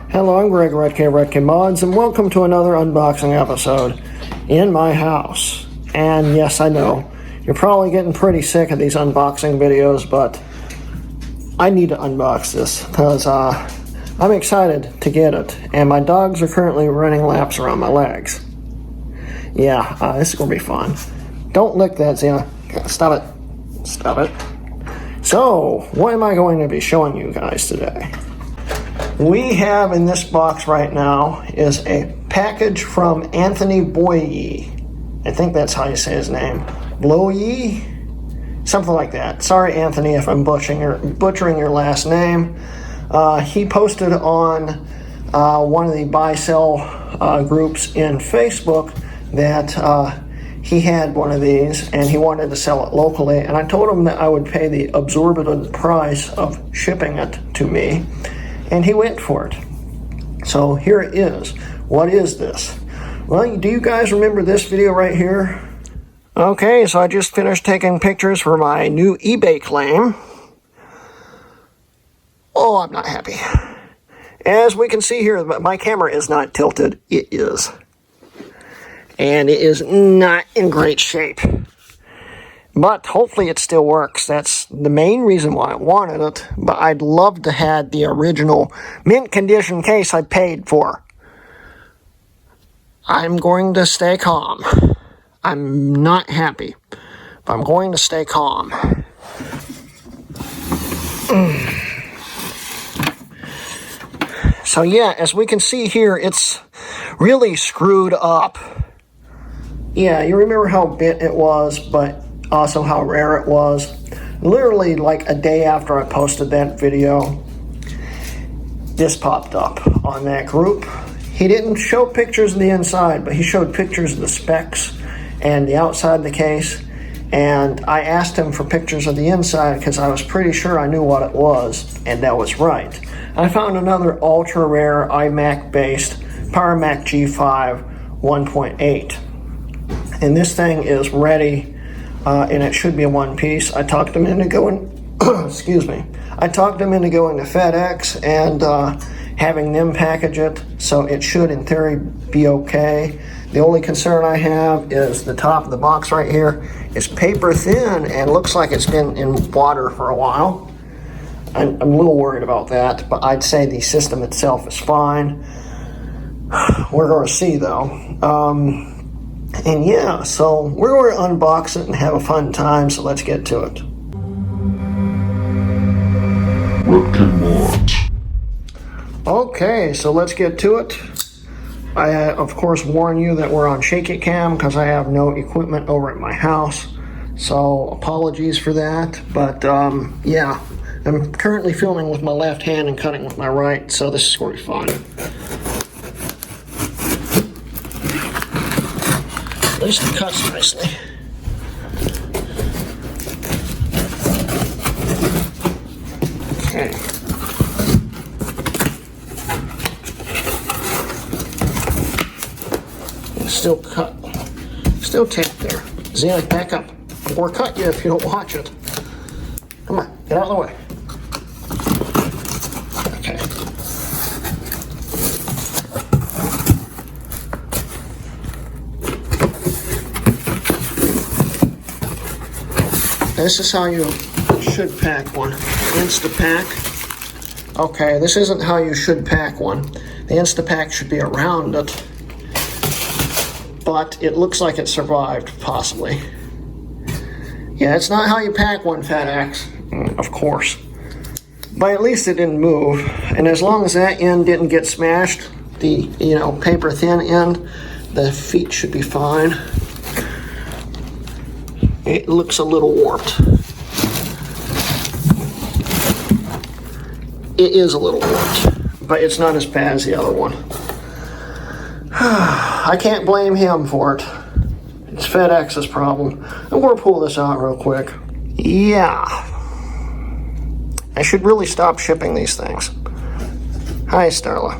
Hello, I'm Greg Redk Mods, and welcome to another unboxing episode in my house. And yes, I know, you're probably getting pretty sick of these unboxing videos, but I need to unbox this because I'm excited to get it, and my dogs are currently running laps around my legs. Yeah, this is going to be fun. Don't lick that, Zena. Stop it. Stop it. So, what am I going to be showing you guys today? We have in this box right now is a package from Anthony Bloye. I think that's how you say his name. Bloye? Something like that. Sorry, Anthony, if I'm butchering your last name. He posted on one of the buy-sell groups in Facebook that he had one of these and he wanted to sell it locally. And I told him that I would pay the exorbitant price of shipping it to me. And he went for it. So here it is. What is this? Well, do you guys remember this video right here? Okay, so I just finished taking pictures for my new eBay claim. Oh, I'm not happy. As we can see here, my camera is not tilted. It is. And it is not in great shape. But hopefully it still works. That's the main reason why I wanted it. But I'd love to have the original mint condition case I paid for. I'm going to stay calm. I'm not happy, but I'm going to stay calm. So yeah, as we can see here, it's really screwed up. Yeah, you remember how bit it was, but also how rare it was. Literally like a day after I posted that video, this popped up on that group. He didn't show pictures of the inside, but he showed pictures of the specs and the outside of the case. And I asked him for pictures of the inside because I was pretty sure I knew what it was, and that was right. I found another ultra rare iMac based PowerMac G5 1.8. And this thing is ready. And it should be a one piece. I talked him into going, excuse me. I talked him into going to FedEx and having them package it, so it should, in theory, be okay. The only concern I have is the top of the box right here is paper thin and looks like it's been in water for a while. I'm a little worried about that, but I'd say the system itself is fine. We're going to see, though. And yeah, so we're going to unbox it and have a fun time, so let's get to it. Okay, so let's get to it. I, of course, warn you that we're on shaky cam because I have no equipment over at my house. So apologies for that, but yeah, I'm currently filming with my left hand and cutting with my right, so this is going to be fun. At least it cuts nicely. Okay. Still cut. Still taped there. Zena, back up. Or cut you if you don't watch it. Come on, get out of the way. Okay. This is how you should pack one. Instapack. Okay, this isn't how you should pack one. The Instapack should be around it. But it looks like it survived, possibly. Yeah, it's not how you pack one, FedEx. Of course. But at least it didn't move. And as long as that end didn't get smashed, the, paper thin end, the feet should be fine. It looks a little warped. It is a little warped, but it's not as bad as the other one. I can't blame him for it. It's FedEx's problem. I'm going to pull this out real quick. Yeah. I should really stop shipping these things. Hi, Starla.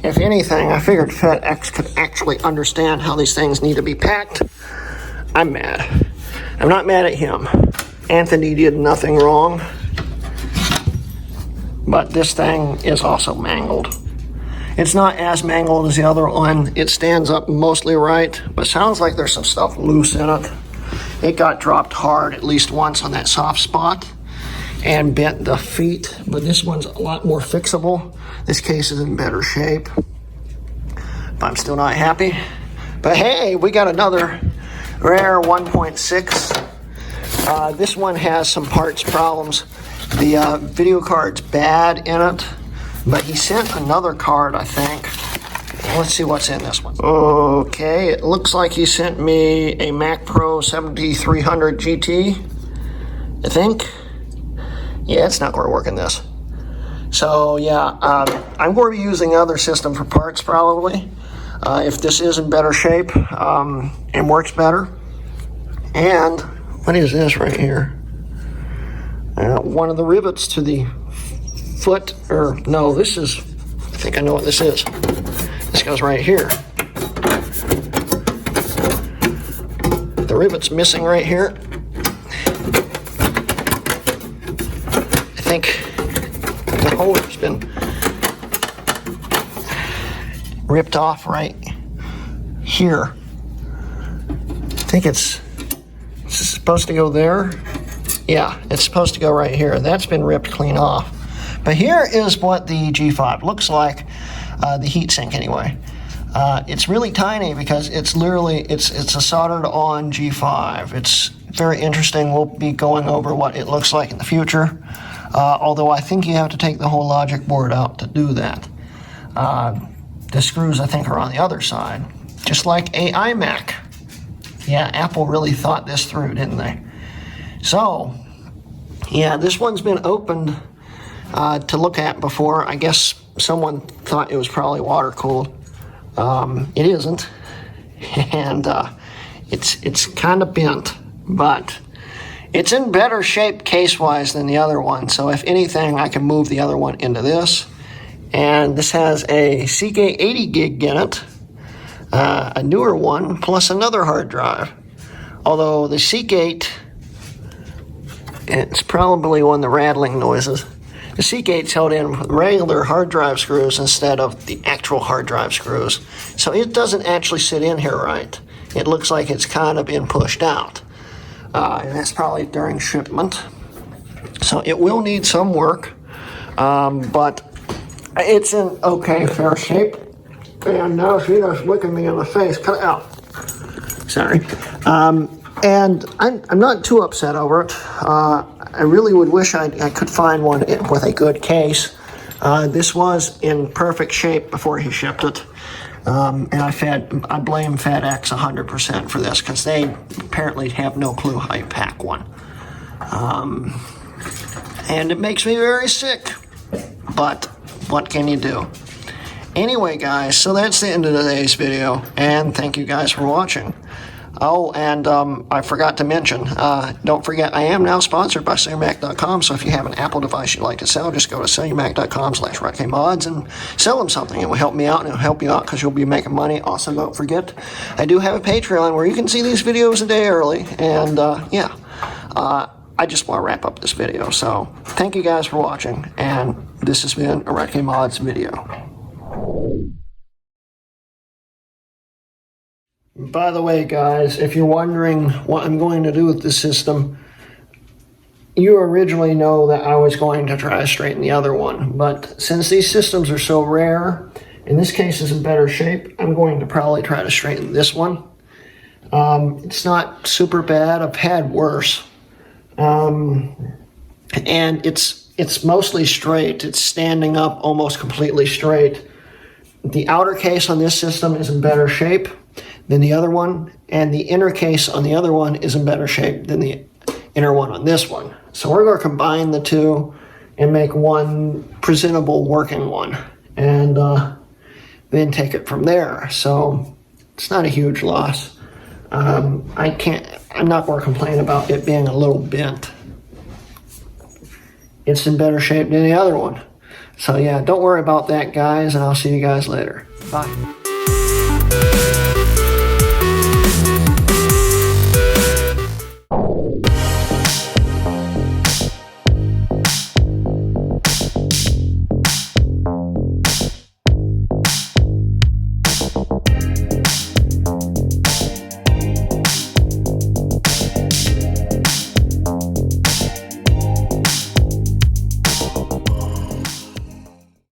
If anything, I figured FedEx could actually understand how these things need to be packed. I'm mad. I'm not mad at him. Anthony did nothing wrong. but this thing is also mangled. It's not as mangled as the other one. It stands up mostly right, but sounds like there's some stuff loose in it. It got dropped hard at least once on that soft spot and bent the feet, but this one's a lot more fixable. This case is in better shape, but I'm still not happy. But hey, we got another rare 1.6. This one has some parts problems. The video card's bad in it, but he sent another card, I think. Let's see what's in this one. Okay, it looks like he sent me a Mac Pro 7300 GT, I think. Yeah, it's not going to work in this. So yeah, I'm going to be using another system for parts probably. If this is in better shape and works better. And what is this right here? One of the rivets to the foot, or no, this is, I think I know what this is. This goes right here. The rivet's missing right here. I think the holder's been ripped off right here. I think it's supposed to go there. Yeah, it's supposed to go right here. That's been ripped clean off. But here is what the G5 looks like, the heatsink anyway. It's really tiny because it's literally, it's a soldered on G5. It's very interesting. We'll be going over what it looks like in the future. Although I think you have to take the whole logic board out to do that. The screws, I think, are on the other side, just like a iMac. Yeah, Apple really thought this through, didn't they? So, yeah, this one's been opened to look at before. I guess someone thought it was probably water cooled. It isn't, and it's kind of bent, but it's in better shape case-wise than the other one. So if anything, I can move the other one into this. And this has a Seagate 80 gig in it, a newer one, plus another hard drive. Although the Seagate, it's probably one of the rattling noises. The Seagate's held in with regular hard drive screws instead of the actual hard drive screws. So it doesn't actually sit in here right. It looks like it's kind of been pushed out. And that's probably during shipment. So it will need some work, but it's in okay, fair shape. And now she's looking me in the face. Cut it out. Sorry. And I'm not too upset over it. I really would wish I could find one with a good case. This was in perfect shape before he shipped it. And I blame FedEx 100% for this because they apparently have no clue how you pack one. And it makes me very sick. But what can you do? Anyway, guys, so that's the end of today's video, and thank you guys for watching. Oh, and I forgot to mention, don't forget, I am now sponsored by SellYourMac.com, so if you have an Apple device you'd like to sell, just go to SellYourMac.com/RocketMods and sell them something. It will help me out, and it will help you out because you'll be making money. Also, don't forget, I do have a Patreon where you can see these videos a day early, and I just want to wrap up this video. So, thank you guys for watching, and this has been a Rocket Mods video. By the way, guys, if you're wondering what I'm going to do with this system, you originally know that I was going to try to straighten the other one, but since these systems are so rare, and this case is in better shape, I'm going to probably try to straighten this one. It's not super bad. I've had worse. And it's mostly straight. It's standing up almost completely straight. The outer case on this system is in better shape than the other one, and the inner case on the other one is in better shape than the inner one on this one. So we're going to combine the two and make one presentable working one, and then take it from there. So it's not a huge loss. I'm not going to complain about it being a little bent. It's in better shape than the other one. So yeah, don't worry about that, guys, and I'll see you guys later. Bye.